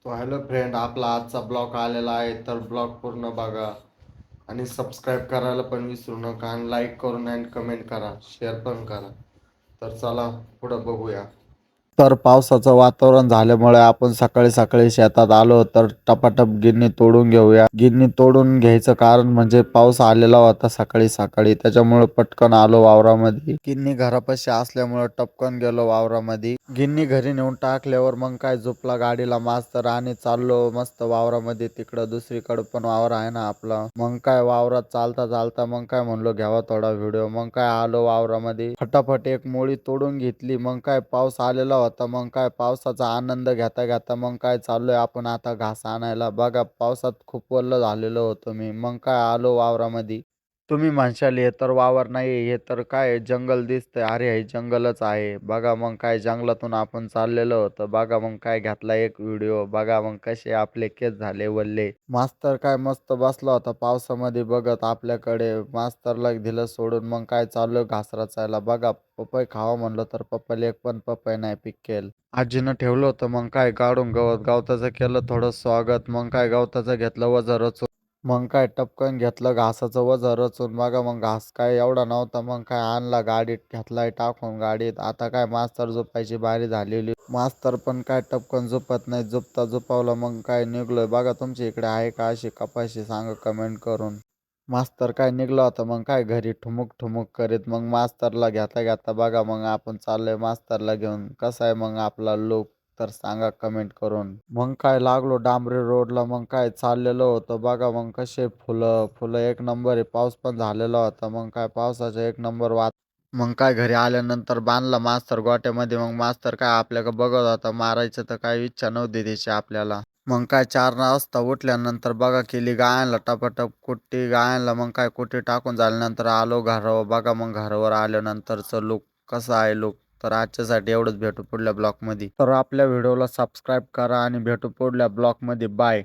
तो hello friend, आपला आजचा ब्लॉग आलेला आहे, तर ब्लॉग पूर्ण बघा आणि सबस्क्राईब करायला पण विसरू नका आणि लाईक करून आणि कमेंट करा, शेअर पण करा. तर चला पुढं बघूया. तर पावसाचं वातावरण झाल्यामुळे आपण सकाळी सकाळी शेतात आलो, तर टपाटप गिन्नी तोडून घेऊया. गिन्नी तोडून घ्यायचं कारण म्हणजे पाऊस आलेला होता सकाळी सकाळी, त्याच्यामुळे पटकन आलो वावरामध्ये. गिन्नी घरापाशी असल्यामुळे टपकन गेलो वावरामध्ये. गिन्नी घरी नेऊन टाकल्यावर मग काय झोपला गाडीला मास्तर आणि चाललो मस्त वावरामध्ये. तिकडं दुसरीकडं पण वावर आहे ना आपला. मग काय वावरात चालता चालता मग काय म्हणलो घ्यावा थोडा व्हिडिओ. मग काय आलो वावरामध्ये, फटाफट एक मोळी तोडून घेतली. मग काय पाऊस आलेला होता, मग काय पावसाचा आनंद घेता घेता मग काय चाललोय आपण आता घास आणायला. बघा पावसात खूप ओलं झालेलो होतो मी. मग काय आलो वावरामध्ये. तुम्ही म्हणशाल हे तर वावर नाही, हे तर काय जंगल दिसतंय. अरे हे जंगलच आहे. बघा मग काय जंगलातून आपण चाललेलो होतो. बघा मग काय घेतला एक व्हिडिओ. बघा मग कसे आपले केस झाले वल्ले. मास्तर काय मस्त बसला होता पावसामध्ये बघत आपल्याकडे. मास्तरला दिलं सोडून मग काय चालू घास रचायला. बघा पपई खावा म्हणलं तर पप्पाला एक पण पपई नाही पिकेल. आजीनं ठेवलं होतं मग काय काढून गवताचं केलं थोडं स्वागत. मग काय गवताचं घेतलं वजन रचून. मग काय टपकन घेतलं घासाचं वजन रचून. बघा मग घास काय एवढा नव्हता. मग काय आणला गाडीत, घेतलाय टाकून गाडीत. आता काय मास्तर झोपायची बारी झालेली. मास्तर पण काय टपकन झोपत नाही. झोपता झोपावलं मग काय निघलोय. बघा तुमच्या इकडे आहे का अशी कपाशी, सांगा कमेंट करून. मास्तर काय निघला होता मग काय घरी ठुमुक ठुमुक करीत. मग मास्तरला घेता घेता बघा मग आपण चाललोय मास्तरला घेऊन. कसा आहे मग आपला लुक, तर सांगा कमेंट करून. मग काय लागलो डांबरी रोडला. मग काय चाललेलो होतं. बघा मग कसे फुलं फुलं एक नंबर आहे. पाऊस पण झालेला होता. मग काय पावसाचा एक नंबर वात. मग काय घरी आल्यानंतर बांधला मास्तर गोट्यामध्ये. मग मास्तर काय आपल्याकडे बघत होता. मारायचं तर काय इच्छा नव्हती त्याची आपल्याला. मग काय 4 वाजता उठल्यानंतर बघा केली गायांना टपाटप कुट्टी गायांना. मग काय कुट्टी टाकून झाल्यानंतर आलो घरावर. बघा मग घरावर आल्यानंतरचं लुक कसं आहे लुक. तर आजच्यासाठी एवढंच. भेटू पुढल्या ब्लॉगमध्ये. तर आपल्या व्हिडिओला सबस्क्राईब करा आणि भेटू पुढल्या ब्लॉगमध्ये. बाय.